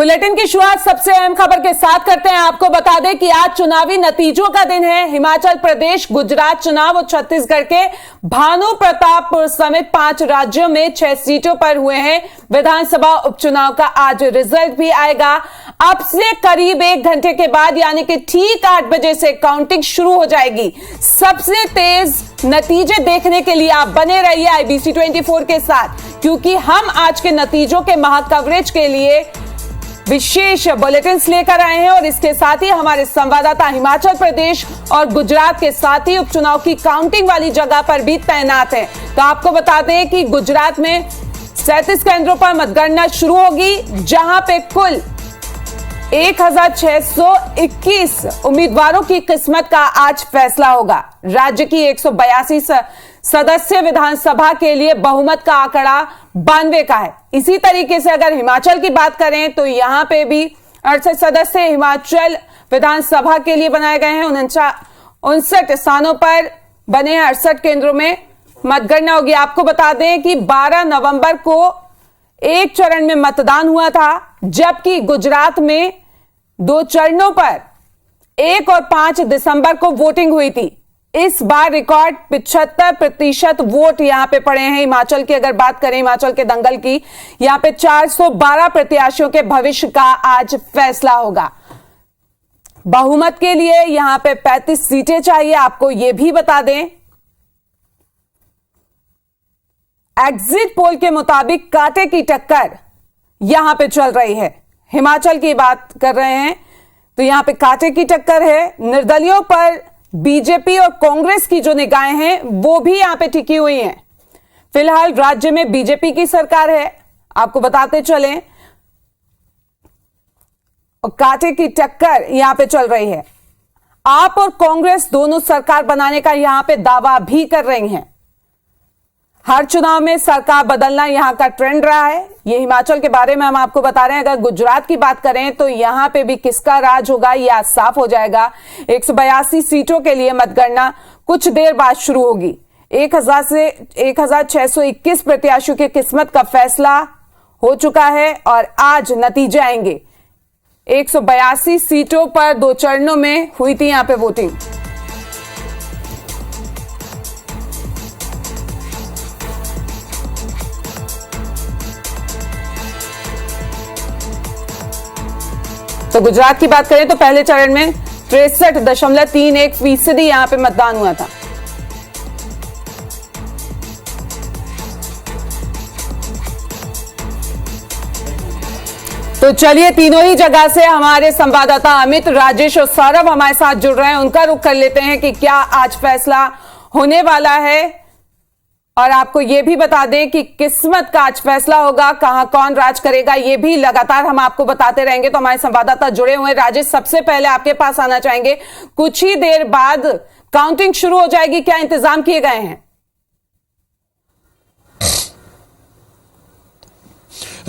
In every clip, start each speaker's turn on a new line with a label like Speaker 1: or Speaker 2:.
Speaker 1: Bulletin की शुरुआत सबसे अहम खबर के साथ करते हैं। आपको बता दें कि आज चुनावी नतीजों का दिन है। हिमाचल प्रदेश, गुजरात चुनाव और छत्तीसगढ़ के भानु प्रतापपुर समेत 5 राज्यों में 6 सीटों पर हुए हैं विधानसभा उपचुनाव का आज रिजल्ट भी आएगा। अब से करीब 1 घंटे के बाद यानी कि ठीक 8 बजे से काउंटिंग शुरू हो जाएगी। सबसे तेज नतीजे देखने के लिए आप बने रहिए IBC 24 के साथ, क्योंकि हम आज के नतीजों के महा कवरेज के लिए विशेष बुलेटिन लेकर आए हैं और इसके साथ ही हमारे संवाददाता हिमाचल प्रदेश और गुजरात के साथ ही उपचुनाव की काउंटिंग वाली जगह पर भी तैनात हैं। तो आपको बता दें कि गुजरात में 37 केंद्रों पर मतगणना शुरू होगी, जहां पे कुल 1621 उम्मीदवारों की किस्मत का आज फैसला होगा। राज्य की 182 सदस्य विधानसभा के लिए बहुमत का आंकड़ा 92 का है। इसी तरीके से अगर हिमाचल की बात करें तो यहां पे भी 68 सदस्य हिमाचल विधानसभा के लिए बनाए गए हैं। 59 स्थानों पर बने 68 केंद्रों में मतगणना होगी। आपको बता दें कि 12 नवंबर को एक चरण में मतदान हुआ था, जबकि गुजरात में 2 चरणों पर 1 और 5 दिसंबर को वोटिंग हुई थी। इस बार रिकॉर्ड 75% वोट यहां पे पड़े हैं। हिमाचल की अगर बात करें, हिमाचल के दंगल की, यहां पे 412 प्रत्याशियों के भविष्य का आज फैसला होगा। बहुमत के लिए यहां पे 35 सीटें चाहिए। आपको यह भी बता दें, एग्जिट पोल के मुताबिक कांटे की टक्कर यहां पे चल रही है। हिमाचल की बात कर रहे हैं तो यहां पे कांटे की टक्कर है। निर्दलियों पर बीजेपी और कांग्रेस की जो निगाहें हैं वो भी यहां पे टिकी हुई हैं। फिलहाल राज्य में बीजेपी की सरकार है, आपको बताते चलें, और कांटे की टक्कर यहां पे चल रही है। आप और कांग्रेस दोनों सरकार बनाने का यहां पे दावा भी कर रही हैं। हर चुनाव में सरकार बदलना यहां का ट्रेंड रहा है। ये हिमाचल के बारे में हम आपको बता रहे हैं। अगर गुजरात की बात करें तो यहां पे भी किसका राज होगा ये आज साफ हो जाएगा। 182 सीटों के लिए मतगणना कुछ देर बाद शुरू होगी। 1621 प्रत्याशियों की किस्मत का फैसला हो चुका है और आज नतीजे आएंगे। 182 सीटों पर 2 चरणों में हुई थी यहां पे वोटिंग। तो गुजरात की बात करें तो पहले चरण में 63.31% यहां पे मतदान हुआ था। तो चलिए, तीनों ही जगह से हमारे संवाददाता अमित, राजेश और सौरभ हमारे साथ जुड़ रहे हैं। उनका रुख कर लेते हैं कि क्या आज फैसला होने वाला है। और आपको यह भी बता दें कि किस्मत का आज फैसला होगा, कहां कौन राज करेगा ये भी लगातार हम आपको बताते रहेंगे। तो हमारे संवाददाता जुड़े हुए हैं। राजेश, सबसे पहले आपके पास आना चाहेंगे, कुछ ही देर बाद काउंटिंग शुरू हो जाएगी, क्या इंतजाम किए गए हैं?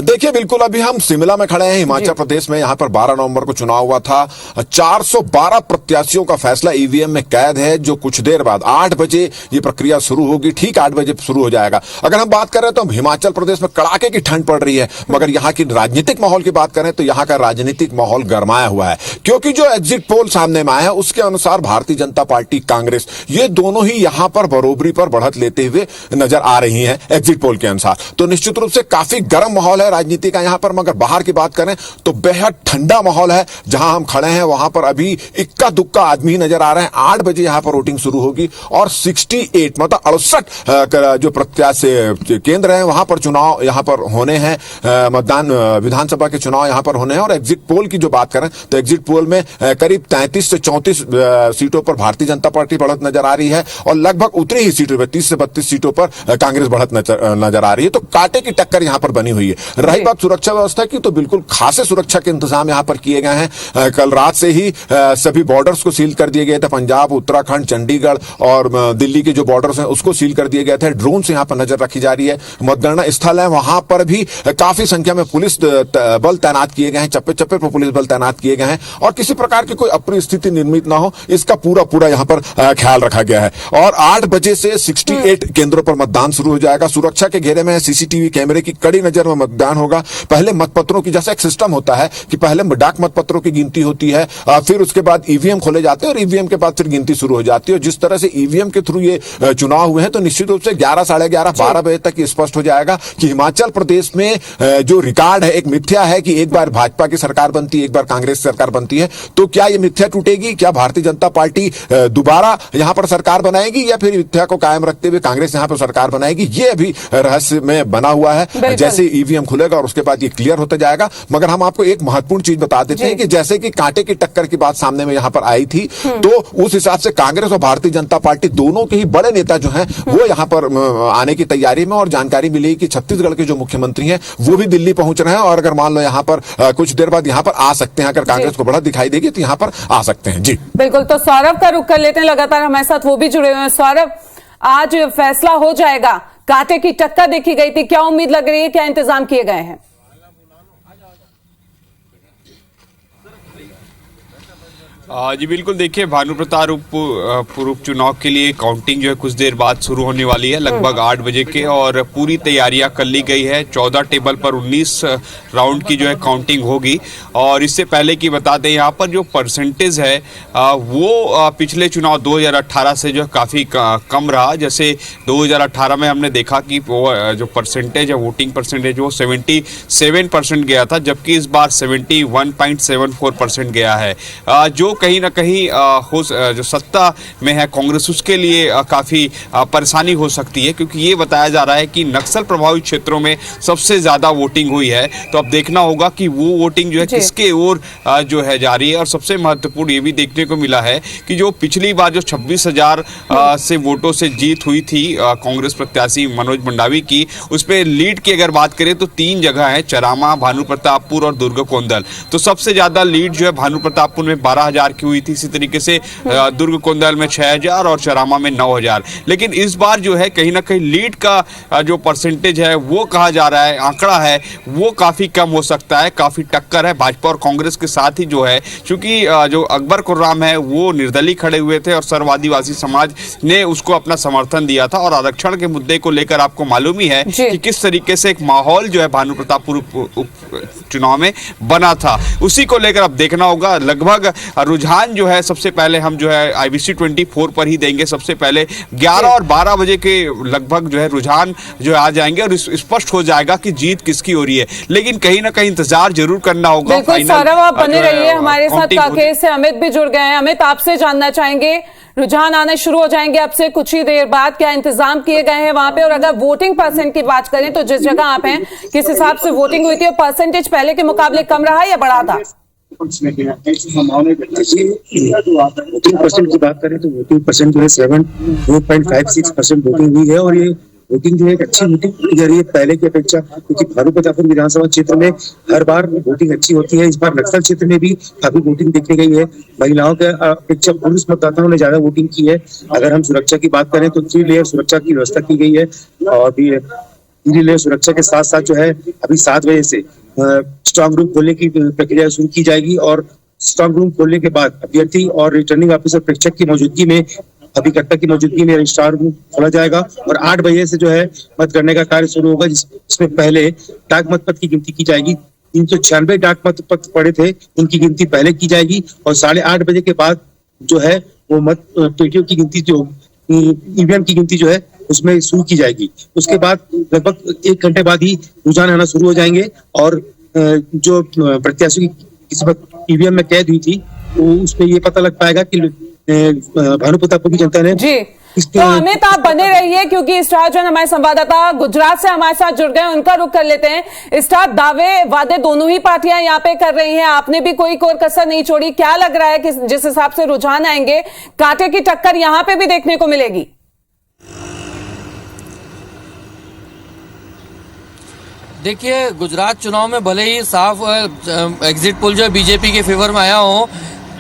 Speaker 2: देखिए, बिल्कुल अभी हम शिमला में खड़े हैं, हिमाचल प्रदेश में। यहां पर 12 नवंबर को चुनाव हुआ था। 412 प्रत्याशियों का फैसला ईवीएम में कैद है, जो कुछ देर बाद 8 बजे ये प्रक्रिया शुरू होगी। ठीक 8 बजे शुरू हो जाएगा। अगर हम बात करें तो हिमाचल प्रदेश में कड़ाके की ठंड पड़ रही है, मगर यहाँ की राजनीतिक माहौल की बात करें तो यहाँ का राजनीतिक माहौल गरमाया हुआ है, क्योंकि जो एग्जिट पोल सामने में आया है उसके अनुसार भारतीय जनता पार्टी, कांग्रेस, ये दोनों ही यहाँ पर बरोबरी पर बढ़त लेते हुए नजर आ रही है एग्जिट पोल के अनुसार। तो निश्चित रूप से काफी गर्म माहौल है राजनीति का यहां पर। मगर बाहर की बात करें तो बेहद ठंडा माहौल है। जहां हम खड़े हैं वहां पर अभी इक्का दुक्का आदमी नजर आ रहे हैं। 8 बजे यहां पर वोटिंग शुरू होगी और 68 मतलब 68 जो प्रत्याशी केंद्र हैं वहां पर चुनाव यहां पर होने हैं। मतदान विधानसभा के चुनाव यहां पर होने हैं। और एग्जिट पोल की जो बात करें तो एग्जिट पोल में करीब 33 से 34 सीटों पर भारतीय जनता पार्टी बढ़त नजर आ रही है और लगभग उतनी ही सीटों पर 30 से 32 सीटों पर कांग्रेस बढ़त नजर आ रही है। तो कांटे की टक्कर यहां पर बनी हुई है। रही बात सुरक्षा व्यवस्था की, तो बिल्कुल खासे सुरक्षा के इंतजाम यहां पर किए गए हैं। कल रात से ही सभी बॉर्डर्स को सील कर दिए गए थे। पंजाब, उत्तराखंड, चंडीगढ़ और दिल्ली के जो बॉर्डर्स हैं उसको सील कर दिए गए थे। ड्रोन से यहां पर नजर रखी जा रही है। मतगणना स्थल है वहां पर भी काफी संख्या में पुलिस बल तैनात किए गए हैं। चप्पे चप्पे पर पुलिस बल तैनात किए गए हैं और किसी प्रकार की कोई अप्रिय स्थिति निर्मित ना हो, इसका पूरा यहां पर ख्याल रखा गया है। और 8 बजे से 68 केंद्रों पर मतदान शुरू हो जाएगा। सुरक्षा के घेरे में सीसीटीवी कैमरे की कड़ी नजर में मतदान बयान होगा। पहले मतपत्रों की, जैसा एक सिस्टम होता है कि पहले डाक मतपत्रों की गिनती होती है, फिर उसके बाद ईवीएम खोले जाते हैं और ईवीएम के बाद फिर गिनती शुरू हो जाती है। जिस तरह से ईवीएम के थ्रू ये चुनाव हुए हैं तो निश्चित रूप से 11, साढ़े 11, 12 बजे तक स्पष्ट हो जाएगा कि हिमाचल प्रदेश में जो रिकॉर्ड है, एक मिथ्या है कि एक बार भाजपा की सरकार बनती है, एक बार कांग्रेस सरकार बनती है, तो क्या ये मिथ्या टूटेगी? क्या भारतीय जनता पार्टी दोबारा यहां पर सरकार बनाएगी या फिर मिथ्या को कायम रखते हुए कांग्रेस यहां पर सरकार बनाएगी? ये अभी रहस्य में बना हुआ है। जैसे ईवीएम खुलेगा और उसके बाद ये क्लियर होता जाएगा। मगर हम आपको एक महत्वपूर्ण चीज बता देते हैं कि जैसे कि कांटे की टक्कर की बात सामने में यहां पर आई थी, तो उस हिसाब से कांग्रेस और भारतीय जनता पार्टी दोनों के ही बड़े नेता जो हैं वो यहां पर आने की तैयारी में, और जानकारी मिली कि छत्तीसगढ़ के जो मुख्यमंत्री हैं वो भी दिल्ली पहुंच रहे हैं और अगर मान लो यहां पर कुछ देर बाद यहां पर आ सकते हैं, अगर कांग्रेस को बढ़त दिखाई देगी तो यहां पर आ सकते हैं। जी
Speaker 1: बिल्कुल, तो सौरभ का रुख कर लेते हैं, लगातार हमारे साथ वो भी जुड़े हुए हैं। सौरभ, आज फैसला हो जाएगा, कांटे की टक्कर देखी गई थी, क्या उम्मीद लग रही है, क्या इंतजाम किए गए हैं?
Speaker 3: जी बिल्कुल, देखिए भानु प्रताप उपचुनाव के लिए काउंटिंग जो है कुछ देर बाद शुरू होने वाली है, लगभग 8 बजे के, और पूरी तैयारियां कर ली गई है। 14 टेबल पर 19 राउंड की जो है काउंटिंग होगी। और इससे पहले की बता दें, यहाँ पर जो परसेंटेज है वो पिछले चुनाव 2018 से जो है काफ़ी कम रहा। जैसे 2018 में हमने देखा कि जो परसेंटेज है, वोटिंग परसेंटेज, वो 77% गया था, जबकि इस बार 71.74% गया है। जो कहीं ना कहीं जो सत्ता में है कांग्रेस, उसके लिए काफ़ी परेशानी हो सकती है, क्योंकि ये बताया जा रहा है कि नक्सल प्रभावित क्षेत्रों में सबसे ज़्यादा वोटिंग हुई है। तो अब देखना होगा कि वो वोटिंग जो है किसके ओर जो है जा रही है। और सबसे महत्वपूर्ण ये भी देखने को मिला है कि जो पिछली बार जो 26,000 से वोटों से जीत हुई थी कांग्रेस प्रत्याशी मनोज मंडावी की, उस पर लीड की अगर बात करें तो 3 जगह है, चरामा, भानु प्रतापपुर और दुर्ग कोंदल। तो सबसे ज़्यादा लीड जो है भानु प्रतापपुर में 12,000 की हुई थी। इसी तरीके से दुर्ग कोंदल में 6,000 और चरामा में 9,000। लेकिन इस बार जो है कहीं ना कहीं लीड का जो परसेंटेज है वो कहा जा रहा है, आंकड़ा है, वो काफी कम हो सकता है। काफी टक्कर है भाजपा और कांग्रेस के साथ ही जो है, क्योंकि जो अकबर खुर्राम है वो निर्दलीय खड़े हुए थे और सर्व आदिवासी समाज ने उसको अपना समर्थन दिया था। और आरक्षण के मुद्दे को लेकर आपको मालूम ही है कि किस तरीके से एक माहौल जो है भानु प्रतापपुर चुनाव में बना था। उसी को लेकर अब देखना होगा। लगभग रुझान जो है सबसे पहले हम जो है IBC 24 पर ही देंगे। सबसे पहले 11 और 12 बजे के लगभग जो है रुझान जो है आ जाएंगे और स्पष्ट हो जाएगा कि जीत किसकी हो रही है। लेकिन कहीं ना कहीं इंतजार जरूर करना होगा।
Speaker 1: बिल्कुल सौरभ, आप बने रहिए हमारे साथ। कांकेर से अमित भी जुड़ गए हैं। अमित, आपसे जानना चाहेंगे, रुझान आने शुरू हो जाएंगे अब से कुछ ही देर बाद, क्या इंतजाम किए गए हैं वहां पे? और अगर वोटिंग परसेंट की बात करें तो जिस जगह आप हैं, किस हिसाब से वोटिंग हुई थी और परसेंटेज पहले के मुकाबले कम रहा या बढ़ा था?
Speaker 4: वोटिंग परसेंट की बात करें तो वोटिंग परसेंट जो है 7.56% वोटिंग हुई है। और ये वोटिंग जो है एक अच्छी वोटिंग जा रही है पहले की अपेक्षा, क्योंकि भानु प्रतापपुर विधानसभा क्षेत्र में हर बार वोटिंग अच्छी होती है। इस बार नक्सल क्षेत्र में भी काफी वोटिंग देखने गई है। महिलाओं के अपेक्षा पुरुष मतदाताओं ने ज्यादा वोटिंग की है। अगर हम सुरक्षा की बात करें तो 3 लेयर सुरक्षा की व्यवस्था की गई है। और 3 लेयर सुरक्षा के साथ साथ जो है अभी 7 बजे से स्ट्रांग रूम खोलने की प्रक्रिया शुरू की जाएगी। और स्ट्रांग रूम खोलने के बाद अभ्यर्थी और रिटर्निंग ऑफिसर प्रेक्षक की मौजूदगी में, अभिकर्ता की मौजूदगी में रजिस्ट्रार रूम खोला जाएगा। और 8 बजे से जो है मत करने का कार्य शुरू होगा, जिसमें पहले डाक मतपत्र की गिनती की जाएगी। 396 डाक मतपत्र पड़े थे, उनकी गिनती पहले की जाएगी। और 8:30 बजे के बाद जो है वो मत पेटियों की गिनती, जो ईवीएम की गिनती जो है उसमें शुरू की जाएगी। उसके बाद लगभग 1 घंटे बाद ही रुझान आना शुरू हो जाएंगे। और जो प्रत्याशी की किस्मत ईवीएम में कैद हुई थी, वो उसमें ये पता लग पाएगा कि भानु प्रतापपुर की जनता ने
Speaker 1: जी। तो अमित, आप बने रहिए, क्योंकि स्टार जो हमारे संवाददाता गुजरात से हमारे साथ जुड़ गए, उनका रुख कर लेते हैं। स्टार, दावे वादे दोनों ही पार्टियां यहाँ पे कर रही हैं, आपने भी कोई कोर कसर नहीं छोड़ी। क्या लग रहा है कि जिस हिसाब से रुझान आएंगे, कांटे की टक्कर यहाँ पे भी देखने को मिलेगी?
Speaker 5: देखिए, गुजरात चुनाव में भले ही साफ एग्जिट पोल जो है बीजेपी के फेवर में आया हो,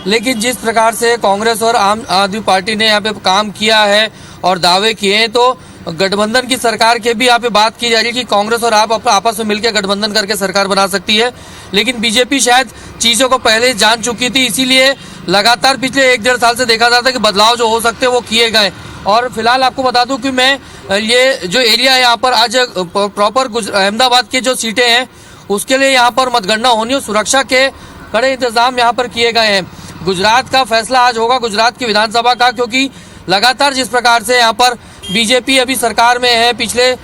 Speaker 5: लेकिन जिस प्रकार से कांग्रेस और आम आदमी पार्टी ने यहाँ पे काम किया है और दावे किए हैं, तो गठबंधन की सरकार के भी यहाँ पे बात की जा रही है कि कांग्रेस और आप आपस में मिलकर गठबंधन करके सरकार बना सकती है। लेकिन बीजेपी शायद चीज़ों को पहले जान चुकी थी, इसीलिए लगातार पिछले 1-1.5 साल से देखा जाता है कि बदलाव जो हो सकते हैं वो किए गए। और फिलहाल आपको बता दूं कि मैं ये जो एरिया है यहाँ पर आज प्रॉपर अहमदाबाद की जो सीटें हैं उसके लिए यहाँ पर मतगणना होनी है। सुरक्षा के कड़े इंतजाम यहाँ पर किए गए हैं। गुजरात का फैसला आज होगा, गुजरात की विधानसभा का, क्योंकि लगातार जिस प्रकार से यहाँ पर बीजेपी अभी सरकार में है, पिछले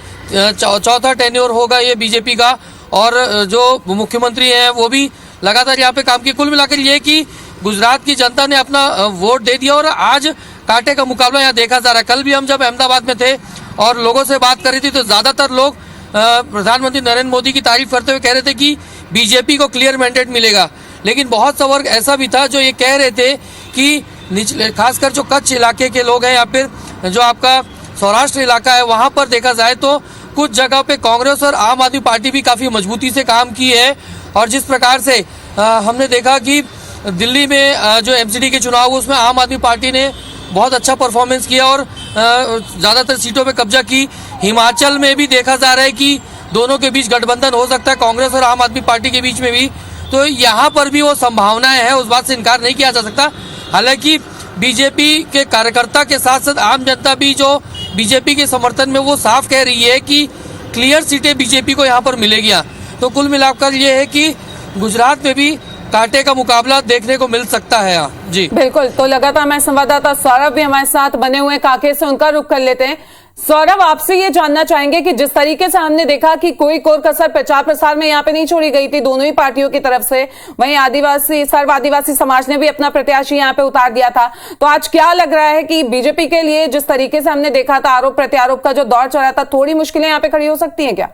Speaker 5: चौथा टेन्योर होगा ये बीजेपी का, और जो मुख्यमंत्री हैं वो भी लगातार यहाँ पे काम किए। कुल मिलाकर ये कि गुजरात की जनता ने अपना वोट दे दिया और आज कांटे का मुकाबला यहाँ देखा जा रहा है। कल भी हम जब अहमदाबाद में थे और लोगों से बात कर रही थी तो ज्यादातर लोग प्रधानमंत्री नरेंद्र मोदी की तारीफ करते हुए कह रहे थे कि बीजेपी को क्लियर मैंडेट मिलेगा, लेकिन बहुत सा वर्ग ऐसा भी था जो ये कह रहे थे कि निचले खासकर जो कच्छ इलाके के लोग हैं या फिर जो आपका सौराष्ट्र इलाका है वहां पर देखा जाए तो कुछ जगह पे कांग्रेस और आम आदमी पार्टी भी काफी मजबूती से काम की है। और जिस प्रकार से हमने देखा कि दिल्ली में जो एमसीडी के चुनाव हुए उसमें आम आदमी पार्टी ने बहुत अच्छा परफॉर्मेंस किया और ज्यादातर सीटों पे कब्जा की। हिमाचल में भी देखा जा रहा है कि दोनों के बीच गठबंधन हो सकता है, कांग्रेस और आम आदमी पार्टी के बीच में भी, तो यहाँ पर भी वो संभावनाएं हैं, उस बात से इनकार नहीं किया जा सकता। हालांकि बीजेपी के कार्यकर्ता के साथ साथ आम जनता भी जो बीजेपी के समर्थन में वो साफ कह रही है कि क्लियर सीटें बीजेपी को यहाँ पर मिलेगी। तो कुल मिलाकर ये है कि गुजरात में भी कांटे का मुकाबला देखने को मिल सकता है। जी
Speaker 1: बिल्कुल, तो लगातार हमारे संवाददाता सौरभ भी हमारे साथ बने हुए कांके से, उनका रुख कर लेते हैं। सौरभ, आपसे ये जानना चाहेंगे कि जिस तरीके से हमने देखा कि कोई कोर कसर प्रचार प्रसार में यहाँ पे नहीं छोड़ी गई थी दोनों ही पार्टियों की तरफ से, वहीं आदिवासी सर्व आदिवासी समाज ने भी अपना प्रत्याशी यहाँ पे उतार दिया था, तो आज क्या लग रहा है कि बीजेपी के लिए जिस तरीके से हमने देखा था आरोप प्रत्यारोप का जो दौर चल रहा था, थोड़ी मुश्किलें यहाँ पे खड़ी हो सकती हैं क्या?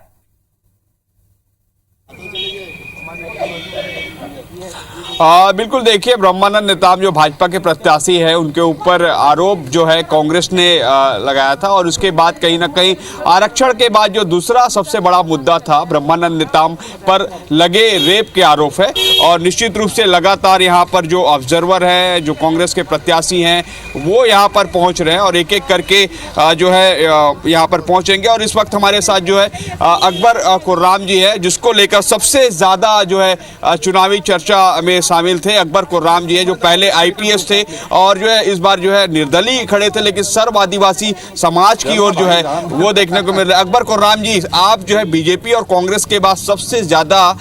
Speaker 3: बिल्कुल, देखिए ब्रह्मानंद नेताम जो भाजपा के प्रत्याशी है उनके ऊपर आरोप जो है कांग्रेस ने लगाया था, और उसके बाद कहीं ना कहीं आरक्षण के बाद जो दूसरा सबसे बड़ा मुद्दा था ब्रह्मानंद नेताम पर लगे रेप के आरोप है। और निश्चित रूप से लगातार यहाँ पर जो ऑब्जर्वर है, जो कांग्रेस के प्रत्याशी हैं, वो यहाँ पर पहुँच रहे हैं और एक एक करके जो है यहाँ पर पहुँचेंगे। और इस वक्त हमारे साथ जो है अकबर कुर्राम जी है, जिसको लेकर सबसे ज़्यादा जो है चुनावी चर्चा में शामिल थे। अकबर कुर्राम जी है जो पहले आईपीएस थे और जो है इस बार जो है निर्दलीय खड़े थे, लेकिन सर्व आदिवासी समाज की ओर जो है वो देखने को मिल रहा है। अकबर कुर्राम जी, आप जो है बीजेपी और कांग्रेस के बाद सबसे ज्यादा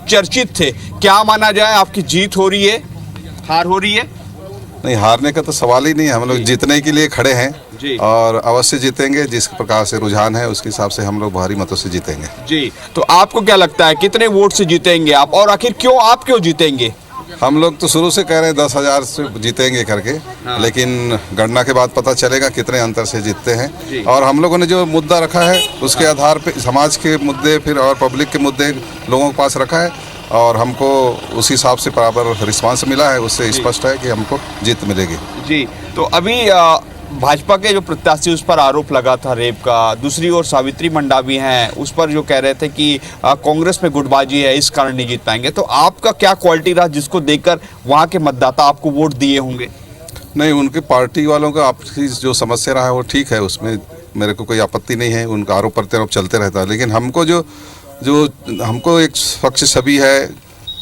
Speaker 3: चर्चित थे, क्या माना जाए आपकी जीत हो रही है, हार हो रही है?
Speaker 6: नहीं, हारने का तो सवाल ही नहीं, हम लोग जीतने के लिए खड़े हैं और अवश्य जीतेंगे। जिस प्रकार से रुझान है उसके हिसाब से हम लोग भारी मतों से जीतेंगे। जी,
Speaker 3: तो आपको क्या लगता है कितने वोट से जीतेंगे आप, और आखिर क्यों, आप क्यों जीतेंगे?
Speaker 6: हम लोग तो शुरू से कह रहे हैं 10,000 से जीतेंगे करके, लेकिन गणना के बाद पता चलेगा कितने अंतर से जीतते हैं। और हम लोगों ने जो मुद्दा रखा है उसके आधार पे समाज के मुद्दे फिर और पब्लिक के मुद्दे लोगों के पास रखा है और हमको उसी हिसाब से बराबर रिस्पांस मिला है, उससे स्पष्ट है कि हमको जीत मिलेगी। जी,
Speaker 3: तो अभी भाजपा के जो प्रत्याशी उस पर आरोप लगा था रेप का, दूसरी ओर सावित्री मंडावी हैं, उस पर जो कह रहे थे कि कांग्रेस में गुटबाजी है, इस कारण नहीं जीत पाएंगे, तो आपका क्या क्वालिटी रहा जिसको देखकर वहां के मतदाता आपको वोट दिए होंगे?
Speaker 6: नहीं, उनके पार्टी वालों का आपकी जो समस्या रहा है वो ठीक है, उसमें मेरे को कोई आपत्ति नहीं है, उनका आरोप प्रत्यारोप चलते रहता है। लेकिन हमको जो हमको एक स्वच्छ छवि है,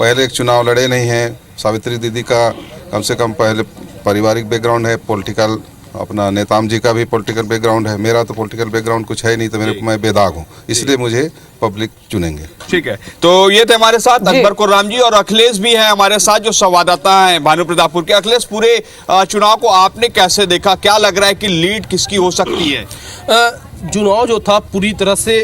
Speaker 6: पहले एक चुनाव लड़े नहीं हैं, सावित्री दीदी का कम से कम पहले पारिवारिक बैकग्राउंड है, पॉलिटिकल, अपना नेताम जी का भी पॉलिटिकल बैकग्राउंड है, मेरा तो पॉलिटिकल बैकग्राउंड कुछ है नहीं, तो मैं बेदाग हूँ, इसलिए मुझे पब्लिक चुनेंगे।
Speaker 3: ठीक है, तो ये थे हमारे साथ अकबर कुर्राम जी, और अखिलेश भी हैं हमारे साथ जो संवाददाता हैं भानु प्रतापपुर के। अखिलेश, पूरे चुनाव को आपने कैसे देखा, क्या लग रहा है कि लीड किसकी हो सकती है?
Speaker 7: चुनाव जो था पूरी तरह से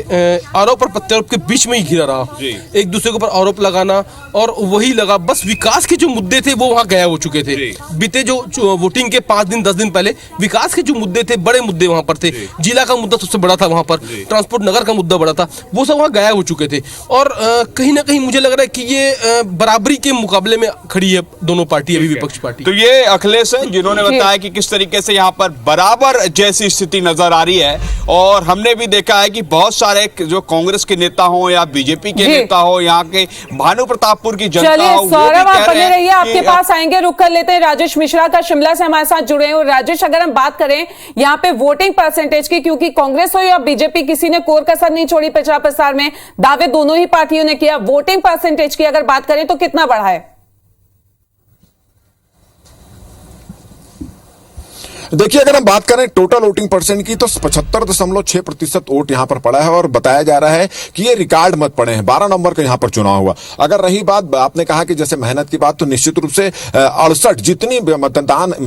Speaker 7: आरोप और प्रत्यारोप के बीच में ही घिरा रहा, एक दूसरे के ऊपर आरोप लगाना और वही लगा, बस विकास के जो मुद्दे थे वो वहाँ गायब हो चुके थे। बीते जो वोटिंग के 5 दिन 10 दिन पहले विकास के जो मुद्दे थे, बड़े मुद्दे वहाँ पर थे, जिला का मुद्दा सबसे बड़ा था वहाँ पर, ट्रांसपोर्ट नगर का मुद्दा बड़ा था, वो सब वहाँ गायब हो चुके थे। और कहीं ना कहीं मुझे लग रहा है कि ये बराबरी के मुकाबले में खड़ी है दोनों पार्टी, अभी विपक्ष पार्टी।
Speaker 3: तो ये अखिलेश है जिन्होंने बताया कि किस तरीके से यहाँ पर बराबर जैसी स्थिति नजर आ रही है, और हमने भी देखा है कि बहुत सारे जो कांग्रेस के नेता हो या बीजेपी के नेता हो, यहाँ के भानु प्रतापपुर की जनता हो,
Speaker 1: सौरभ आप बने रहिए, आपके पास आएंगे। रुक कर लेते हैं राजेश मिश्रा का, शिमला से हमारे साथ जुड़े हैं। और राजेश, अगर हम बात करें यहाँ पे वोटिंग परसेंटेज की, क्योंकि कांग्रेस हो या बीजेपी, किसी ने कोर कसर नहीं छोड़ी प्रचार प्रसार में, दावे दोनों ही पार्टियों ने किया, वोटिंग परसेंटेज की अगर बात करें तो कितना बढ़ा है?
Speaker 2: देखिए, अगर हम बात करें टोटल वोटिंग परसेंट की तो 75.6% वोट यहां पर पड़ा है और बताया जा रहा है कि ये रिकॉर्ड मत पड़े हैं। 12 नवंबर को यहां पर चुनाव हुआ। अगर रही बात, आपने कहा कि जैसे मेहनत की बात, तो निश्चित रूप से 68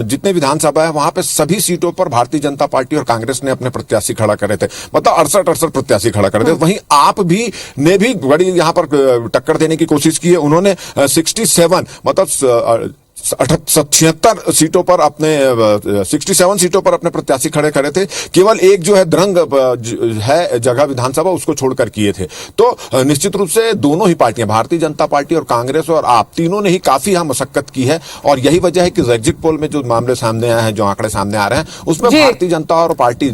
Speaker 2: जितने विधानसभा है वहां पे सभी सीटों पर भारतीय जनता पार्टी और कांग्रेस ने अपने प्रत्याशी खड़ा करे थे। मतलब 68 प्रत्याशी खड़ा करे थे। वहीं आप भी ने भी बड़ी यहां पर टक्कर देने की कोशिश की है। उन्होंने 67 मतलब 76 सीटों पर अपने 67 सीटों पर अपने प्रत्याशी खड़े करे थे। केवल एक जो है द्रंग है जगह विधानसभा, उसको छोड़कर किए थे। तो निश्चित रूप से दोनों ही पार्टियां, भारतीय जनता पार्टी और कांग्रेस और आप तीनों ने ही काफी यहां मशक्कत की है। और यही वजह है कि एग्जिट पोल में जो मामले सामने आए हैं, जो आंकड़े सामने आ रहे हैं, उसमें भारतीय जनता और पार्टी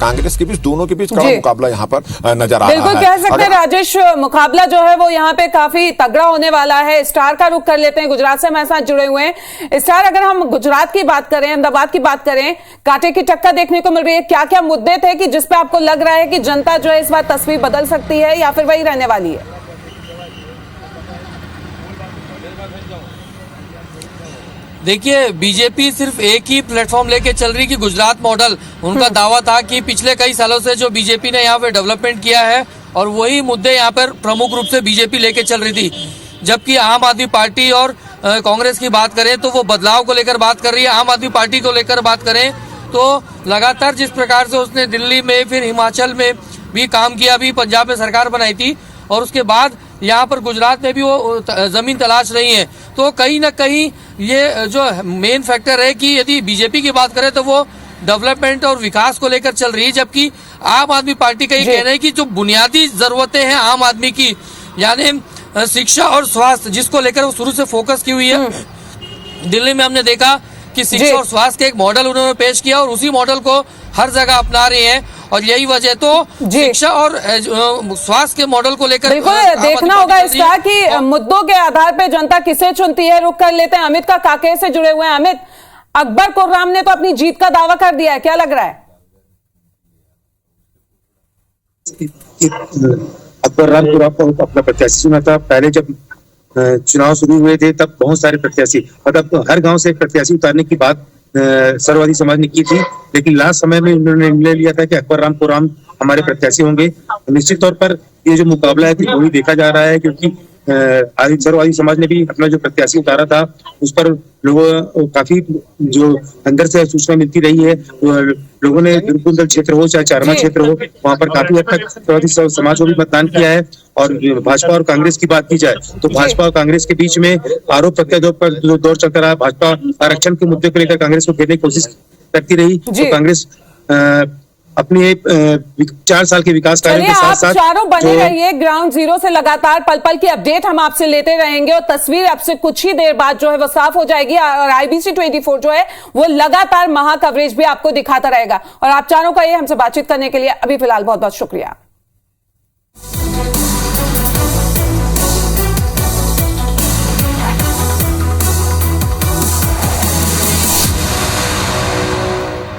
Speaker 2: कांग्रेस के बीच, दोनों के बीच कड़ा मुकाबला यहां पर नजर आ रहा है।
Speaker 1: बिल्कुल कह सकते हैं राजेश, मुकाबला जो है वो यहाँ पे काफी तगड़ा होने वाला है। स्टार का रुख कर लेते हैं, गुजरात से हमारे साथ जुड़े हुए हैं। स्टार, अगर हम गुजरात की बात करें, अहमदाबाद की बात करें, कांटे की टक्कर देखने को मिल रही है। क्या क्या मुद्दे थे कि जिस पे आपको लग रहा है कि जनता जो है इस बार तस्वीर बदल सकती है या फिर वही रहने वाली है?
Speaker 5: देखिए, बीजेपी सिर्फ एक ही प्लेटफॉर्म लेके चल रही कि गुजरात मॉडल, उनका दावा था कि पिछले कई सालों से जो बीजेपी ने यहाँ पे डेवलपमेंट किया है और वही मुद्दे यहाँ पर प्रमुख रूप से बीजेपी लेके चल रही थी। जबकि आम आदमी पार्टी और कांग्रेस की बात करें तो वो बदलाव को लेकर बात कर रही है। आम आदमी पार्टी को लेकर बात करें तो लगातार जिस प्रकार से उसने दिल्ली में, फिर हिमाचल में भी काम किया, अभी पंजाब में सरकार बनाई थी और उसके बाद यहाँ पर गुजरात में भी वो जमीन तलाश रही है। तो कहीं ना कहीं ये जो मेन फैक्टर है कि यदि बीजेपी की बात करें तो वो डेवलपमेंट और विकास को लेकर चल रही है, जबकि आम आदमी पार्टी का ये कहना है कि जो बुनियादी जरूरतें हैं आम आदमी की, यानी शिक्षा और स्वास्थ्य, जिसको लेकर वो शुरू से फोकस की हुई है। दिल्ली में हमने देखा कि शिक्षा और स्वास्थ्य के एक मॉडल उन्होंने पेश किया और उसी मॉडल को हर जगह अपना रही हैं और यही वजह तो शिक्षा और स्वास्थ्य के मॉडल को लेकर
Speaker 1: बिल्कुल देखना होगा इसका कि मुद्दों के आधार पर जनता किसे चुनती है। रुक कर लेते हैं अमित का, कांके से जुड़े हुए हैं। अमित, अकबर कुर्राम ने तो अपनी जीत का दावा कर दिया है, क्या लग रहा है?
Speaker 4: अकबर राम कुर्राम को अपना प्रत्याशी चुना था। पहले जब चुनाव शुरू हुए थे तब बहुत सारे प्रत्याशी, मतलब हर गांव से एक प्रत्याशी उतारने की बात सर्ववादी समाज ने की थी, लेकिन लास्ट समय में उन्होंने निर्णय लिया था कि अकबर राम कुर्राम हमारे प्रत्याशी होंगे। निश्चित तौर पर ये जो मुकाबला है वही देखा जा रहा है, क्योंकि सर्ववादी समाज ने भी अपना जो प्रत्याशी उतारा था उस पर लोगों काफी जो अंदर से सूचना मिलती रही है। लोगों ने दुर्गुंदल क्षेत्र हो चाहे चारमा क्षेत्र हो, वहां पर काफी हद तक सर्ववादी समाज को भी मतदान किया है। और भाजपा और कांग्रेस की बात की जाए तो भाजपा और कांग्रेस के बीच में आरोप प्रत्यारोप पर जो दौर चलता रहा, भाजपा आरक्षण के मुद्दे को लेकर कांग्रेस को घेरने की कोशिश करती रही, तो कांग्रेस अपने 4 साल के विकास कार्यों के साथ साथ
Speaker 1: चारों बने रहिए ग्राउंड जीरो से, लगातार पल पल की अपडेट हम आपसे लेते रहेंगे और तस्वीर आपसे कुछ ही देर बाद जो है वो साफ हो जाएगी और IBC 24 जो है वो लगातार महा कवरेज भी आपको दिखाता रहेगा। और आप चारों का ये हमसे बातचीत करने के लिए अभी फिलहाल बहुत बहुत शुक्रिया।